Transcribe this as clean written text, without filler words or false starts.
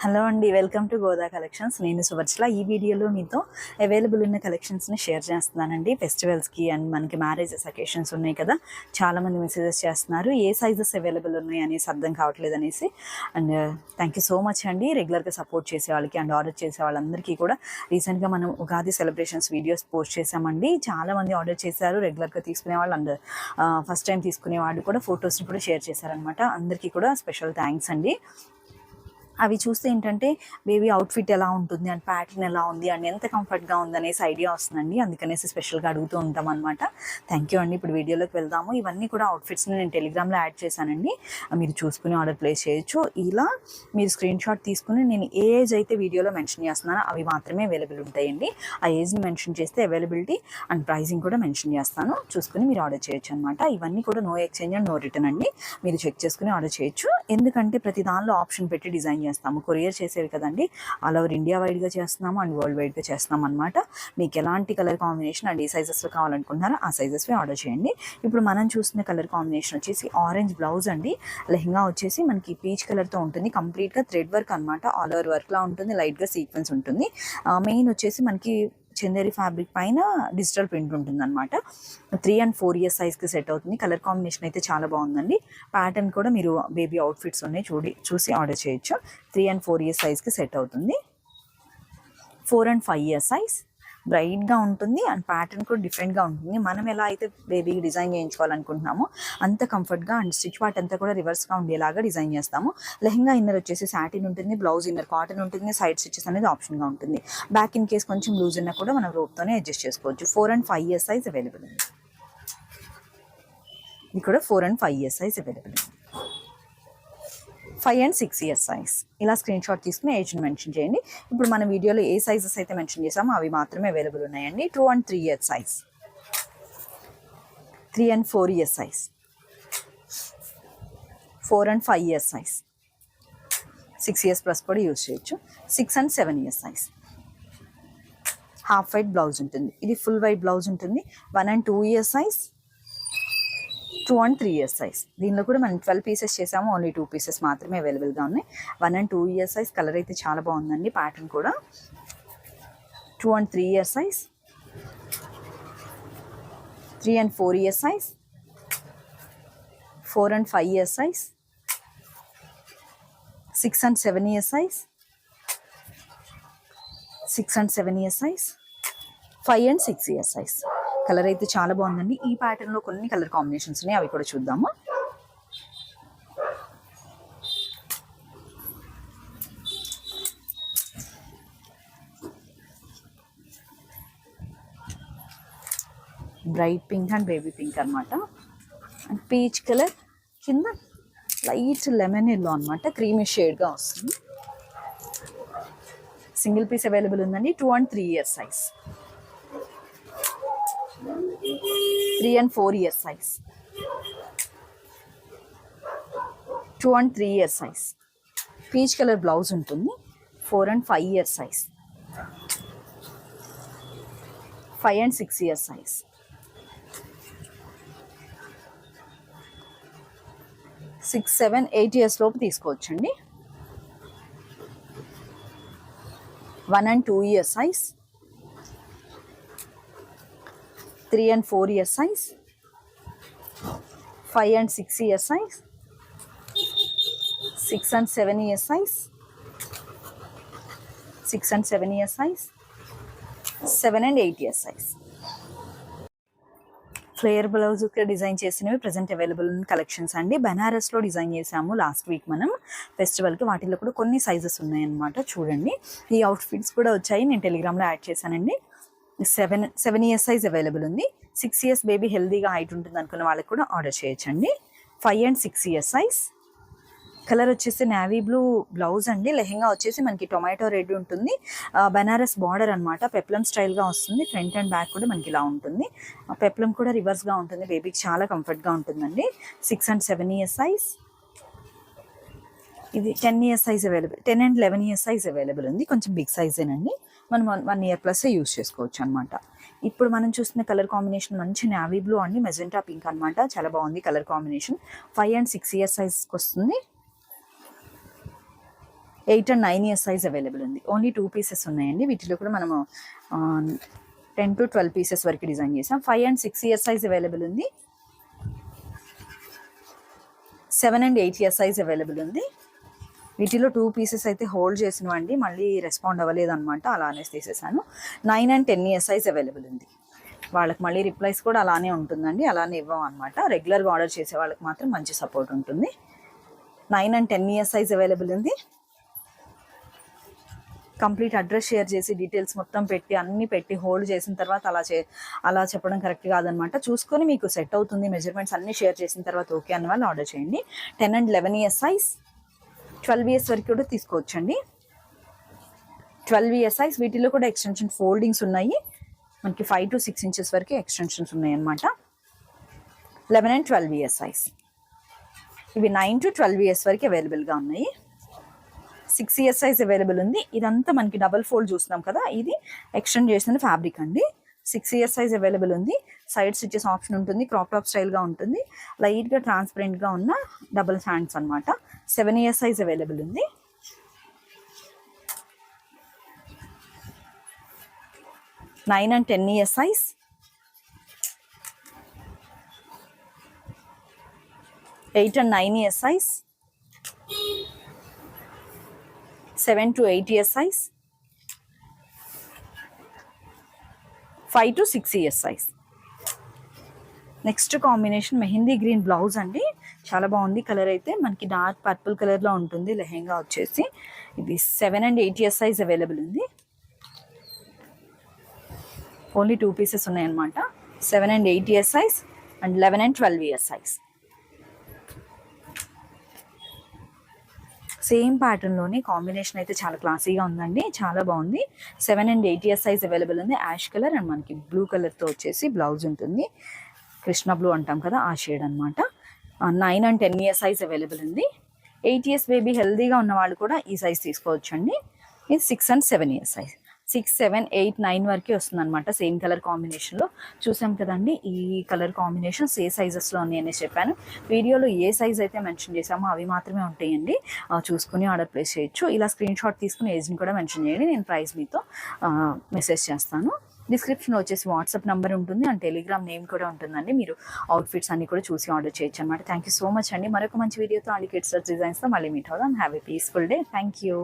Hello అండి, welcome to Goda collections. నేను సువర్చల. ఈ వీడియోలో మీతో అవైలబుల్ ఉన్న కలెక్షన్స్ని షేర్ చేస్తున్నానండి. ఫెస్టివల్స్కి అండ్ మనకి మ్యారేజెస్ అకేషన్స్ ఉన్నాయి కదా, చాలామంది మెసేజెస్ చేస్తున్నారు ఏ సైజెస్ అవైలబుల్ ఉన్నాయి అనేసి, అర్థం కావట్లేదు అనేసి. And thank you so much అండి, రెగ్యులర్గా సపోర్ట్ చేసే వాళ్ళకి అండ్ ఆర్డర్ చేసే వాళ్ళందరికీ కూడా. రీసెంట్గా మనం ఉగాది సెలబ్రేషన్స్ వీడియోస్ పోస్ట్ చేసామండి, చాలామంది ఆర్డర్ చేశారు. రెగ్యులర్గా తీసుకునే వాళ్ళు అండ్ ఫస్ట్ టైం తీసుకునే వాళ్ళు కూడా ఫొటోస్ని కూడా షేర్ చేశారనమాట. అందరికీ కూడా స్పెషల్ థ్యాంక్స్ అండి. అవి చూస్తే ఏంటంటే బేబీ అవుట్ఫిట్ ఎలా ఉంటుంది అండ్ ప్యాటర్న్ ఎలా ఉంది అండ్ ఎంత కంఫర్ట్గా ఉంది అనేసి ఐడియా వస్తుందండి. అందుకనేసి స్పెషల్గా అడుగుతూ ఉంటాం అనమాట. థ్యాంక్ యూ అండి. ఇప్పుడు వీడియోలోకి వెళ్దాము. ఇవన్నీ కూడా అవుట్ఫిట్స్ని నేను టెలిగ్రామ్లో యాడ్ చేశానండి, మీరు చూసుకుని ఆర్డర్ ప్లేస్ చేయొచ్చు. ఇలా మీరు స్క్రీన్ షాట్ తీసుకుని నేను ఏ ఏజ్ అయితే వీడియోలో మెన్షన్ చేస్తున్నానో అవి మాత్రమే అవైలబుల్ ఉంటాయండి. ఆ ఏజ్ని మెన్షన్ చేస్తే అవైలబిలిటీ అండ్ ప్రైజింగ్ కూడా మెన్షన్ చేస్తాను, చూసుకుని మీరు ఆర్డర్ చేయొచ్చు అనమాట. ఇవన్నీ కూడా no exchange and no return అండి, మీరు చెక్ చేసుకుని ఆర్డర్ చేయొచ్చు. ఎందుకంటే ప్రతి దానిలో ఆప్షన్ పెట్టి డిజైన్ చేస్తాము. కొరియర్ చేసేవి కదండి, ఆల్ ఓవర్ ఇండియా వైడ్గా చేస్తున్నాము అండ్ వరల్డ్ వైడ్గా చేస్తున్నాం అనమాట. మీకు ఎలాంటి కలర్ కాంబినేషన్ అండ్ ఏ సైజెస్లో కావాలనుకుంటున్నారో ఆ సైజెస్వి ఆర్డర్ చేయండి. ఇప్పుడు మనం చూస్తున్న కలర్ కాంబినేషన్ వచ్చేసి ఆరెంజ్ బ్లౌజ్ అండి. లెహంగా వచ్చేసి మనకి పీచ్ కలర్తో ఉంటుంది, కంప్లీట్గా థ్రెడ్ వర్క్ అనమాట. ఆల్ ఓవర్ వర్క్లా ఉంటుంది, లైట్గా సీక్వెన్స్ ఉంటుంది. మెయిన్ వచ్చేసి మనకి చందేరి ఫ్యాబ్రిక్ పైన డిజిటల్ ప్రింట్ ఉంటుంది అనమాట. 3 and 4 years సైజ్కి సెట్ అవుతుంది. కలర్ కాంబినేషన్ అయితే చాలా బాగుందండి. ప్యాటర్న్ కూడా మీరు బేబీ అవుట్ఫిట్స్ ఉన్నాయి చూసి ఆర్డర్ చేయొచ్చు. 3 and 4 years సైజ్కి సెట్ అవుతుంది. 4 and 5 years సైజ్ బ్రైట్గా ఉంటుంది అండ్ ప్యాటర్న్ కూడా డిఫరెంట్గా ఉంటుంది. మనం ఎలా అయితే బేబీకి డిజైన్ చేయించుకోవాలనుకుంటున్నామో అంత కంఫర్ట్గా అండ్ స్టిచ్ పార్ట్ అంతా కూడా రివర్స్గా ఉండేలాగా డిజైన్ చేస్తాము. లెహంగా ఇన్నర్ వచ్చేసి సాటిన్ ఉంటుంది, బ్లౌజ్ ఇన్నర్ కాటన్ ఉంటుంది, సైడ్ స్టిచెస్ అనేది ఆప్షన్గా ఉంటుంది. బ్యాక్ ఇన్ కేస్ కొంచెం లూజ్ ఉన్నా కూడా మనం రోప్తోనే అడ్జస్ట్ చేసుకోవచ్చు. 4 and 5 years సైజ్ అవైలబుల్ ఉంది. ఇది కూడా 4 and 5 years సైజ్ అవైలబుల్ ఉంది. 5 and 6 years సైజ్ ఇలా స్క్రీన్ షాట్ తీసుకుని ఏజ్ని మెన్షన్ చేయండి. ఇప్పుడు మన వీడియోలో ఏ సైజెస్ అయితే మెన్షన్ చేసామో అవి మాత్రమే అవైలబుల్ ఉన్నాయండి. 2 and 3 years size, 3 and 4 years size, 4 and 5 years size, 6 years plus కూడా యూజ్ చేయొచ్చు. 6 and 7 years size. Half white blouse ఉంటుంది, ఇది ఫుల్ వైట్ బ్లౌజ్ ఉంటుంది. 1 and 2 years size, 2 and 3 years size. దీనిలో కూడా మనం 12 pieces చేసాము, ఓన్లీ 2 pieces మాత్రమే అవైలబుల్గా ఉన్నాయి. 1 and 2 years సైజ్. కలర్ అయితే చాలా బాగుందండి, ప్యాటర్న్ కూడా. 2 and 3 years size, 3 and 4 years size, 4 and 5 years size, 6 and 7 years size, 6 and 7 years size, 5 and 6 years size. Colour అయితే చాలా బాగుందండి. ఈ ప్యాటర్న్లో కొన్ని కలర్ కాంబినేషన్స్ ఉన్నాయి, అవి కూడా చూద్దాము. Bright pink and baby pink అనమాట. అండ్ పీచ్ కలర్ కింద లైట్ లెమన్ ఎల్లో అనమాట, క్రీమీ షేడ్గా వస్తుంది. సింగిల్ పీస్ అవైలబుల్ ఉందండి. 2 and 3 years size, 3 and 4 years size, 2 and 3 years size. Peach colour blouse ఉంటుంది. 4 and 5 years size, 5 and 6 years size. 6, 7, 8 years లోపు తీసుకోవచ్చండి. 1 and 2 years size, 3 and 4 years size, 5 and 6 years size, 6 and 7 years size, 6 and 7 years size, 7 and 8 years size. Flayer blouse design చేసినవి present available collections అండి. బెనారస్లో design చేసాము last week మనం ఫెస్టివల్కి. వాటిలో కూడా కొన్ని సైజెస్ ఉన్నాయన్నమాట, చూడండి. ఈ అవుట్ఫిట్స్ కూడా వచ్చాయి, నేను టెలిగ్రామ్లో యాడ్ చేశానండి. 7 years సైజ్ అవైలబుల్ ఉంది. 6 years బేబీ హెల్దీగా హైట్ ఉంటుంది అనుకున్న వాళ్ళకి కూడా ఆర్డర్ చేయొచ్చండి. 5 and 6 years సైజ్. కలర్ వచ్చేసి నావీ బ్లూ బ్లౌజ్ అండి. లెహంగా వచ్చేసి మనకి టొమాటో రెడ్ ఉంటుంది. బెనారస్ బార్డర్ అనమాట, పెప్లం స్టైల్గా వస్తుంది. ఫ్రంట్ అండ్ బ్యాక్ కూడా మనకి ఇలా ఉంటుంది. పెప్లం కూడా రివర్స్గా ఉంటుంది, బేబీకి చాలా కంఫర్ట్గా ఉంటుందండి. 6 and 7 years సైజ్. ఇది 10 years size available, 10 and 11 years size available ఉంది. కొంచెం బిగ్ సైజేనండి, మనం 1 year ప్లస్ యూస్ చేసుకోవచ్చు అనమాట. ఇప్పుడు మనం చూస్తున్న కలర్ కాంబినేషన్ మంచి నావీ బ్లూ అండి, మెజెంటా పింక్ అనమాట, చాలా బాగుంది కలర్ కాంబినేషన్. 5 and 6 years సైజ్కి వస్తుంది. 8 and 9 ఇయర్స్ సైజ్ అవైలబుల్ ఉంది. ఓన్లీ 2 పీసెస్ ఉన్నాయండి. వీటిలో కూడా మనము 10 to 12 పీసెస్ వరకు డిజైన్ చేసాం. 5 and 6 ఇయర్స్ సైజ్ అవైలబుల్ ఉంది. 7 and 8 ఇయర్స్ సైజ్ అవైలబుల్ ఉంది. వీటిలో 2 పీసెస్ అయితే హోల్డ్ చేసినవండి, మళ్ళీ రెస్పాండ్ అవ్వలేదు అనమాట, అలానే తీసేసాను. 9 and 10 ఇయర్స్ సైజ్ అవైలబుల్ ఉంది. వాళ్ళకి మళ్ళీ రిప్లైస్ కూడా అలానే ఉంటుందండి, అలానే ఇవ్వం అనమాట. రెగ్యులర్గా ఆర్డర్ చేసే వాళ్ళకి మాత్రం మంచి సపోర్ట్ ఉంటుంది. 9 and 10 ఇయర్స్ సైజ్ అవైలబుల్ ఉంది. కంప్లీట్ అడ్రస్ షేర్ చేసి డీటెయిల్స్ మొత్తం పెట్టి అన్నీ పెట్టి హోల్డ్ చేసిన తర్వాత అలా చెప్పడం కరెక్ట్ కాదనమాట. చూసుకొని మీకు సెట్ అవుతుంది, మెజర్మెంట్స్ అన్నీ షేర్ చేసిన తర్వాత ఓకే అన్న వాళ్ళు ఆర్డర్ చేయండి. 10 and 11 ఇయర్స్ సైజ్, 12 ఇయర్స్ వరకు కూడా తీసుకోవచ్చండి. 12 ఇయర్స్ సైజ్, వీటిలో కూడా ఎక్స్టెన్షన్ ఫోల్డింగ్స్ ఉన్నాయి. మనకి 5 to 6 ఇంచెస్ వరకు ఎక్స్టెన్షన్స్ ఉన్నాయి అనమాట. 11 and 12 ఇయర్స్ సైజ్. ఇవి 9 to 12 ఇయర్స్ వరకు అవైలబుల్గా ఉన్నాయి. 6 ఇయర్స్ సైజ్ అవైలబుల్ ఉంది. ఇదంతా మనకి డబల్ ఫోల్డ్ చూస్తున్నాం కదా, ఇది ఎక్స్టెండ్ చేసిన ఫ్యాబ్రిక్ అండి. 6 ఇయర్స్ సైజ్ అవైలబుల్ ఉంది. సైడ్ స్టిచెస్ ఆప్షన్ ఉంటుంది, క్రాప్ టాప్ స్టైల్గా ఉంటుంది, లైట్గా ట్రాన్స్పరెంట్గా ఉన్న డబుల్ హ్యాండ్స్ అనమాట. 7 ఇయర్స్ సైజ్ అవైలబుల్ ఉంది. 9 and 10 years size, 8 and 9 years size, 7 to 8 years size, 5 to 6 years size. Next combination mehndi green blouse అండి, చాలా బాగుంది. కలర్ అయితే మనకి డార్క్ పర్పుల్ కలర్లో ఉంటుంది. లెహెంగా వచ్చేసి ఇది 7 and 8 ఇయర్స్ సైజ్ అవైలబుల్ ఉంది. ఓన్లీ 2 పీసెస్ ఉన్నాయన్నమాట. 7 and 8 years size and 11 and 12 years size. Same ప్యాటర్న్లోనే కాంబినేషన్ అయితే చాలా క్లాసీగా ఉందండి, చాలా బాగుంది. 7 and 8 ఇయర్స్ సైజ్ అవైలబుల్ ఉంది. యాష్ కలర్ అండ్ మనకి బ్లూ కలర్తో వచ్చేసి బ్లౌజ్ ఉంటుంది. కృష్ణ బ్లూ అంటాం కదా, ఆ షేడ్ అనమాట. 9 and 10 ఇయర్స్ సైజ్ అవైలబుల్ ఉంది. 8 ఇయర్స్ బేబీ హెల్దీగా ఉన్న వాళ్ళు కూడా ఈ సైజ్ తీసుకోవచ్చండి. ఇది 6 and 7 ఇయర్స్ సైజ్. 6, 7, 8, 9 వరకే వస్తుంది అనమాట. సేమ్ కలర్ కాంబినేషన్లో చూసాం కదండి. ఈ కలర్ కాంబినేషన్స్ ఏ సైజెస్లో ఉన్నాయని చెప్పాను. వీడియోలో ఏ సైజ్ అయితే మెన్షన్ చేసామో అవి మాత్రమే ఉంటాయండి. చూసుకుని ఆర్డర్ ప్లేస్ చేయొచ్చు. ఇలా స్క్రీన్ షాట్ తీసుకుని ఏజ్ని కూడా మెన్షన్ చేయండి, నేను ప్రైస్ మీతో మెసేజ్ చేస్తాను. డిస్క్రిప్షన్లో వచ్చేసి వాట్సాప్ నెంబర్ ఉంటుంది అండ్ టెలిగ్రామ్ నేమ్ కూడా ఉంటుందండి. మీరు అవుట్ఫిట్స్ అన్ని కూడా చూసి ఆర్డర్ చేయొచ్చు అనమాట. థ్యాంక్ యూ సో మచ్ అండి. మరొక మంచి వీడియోతో అలీ కిడ్స్ డిజైన్స్తో మళ్ళీ మీట్ అవుదాం. Have a peaceful day. Thank you.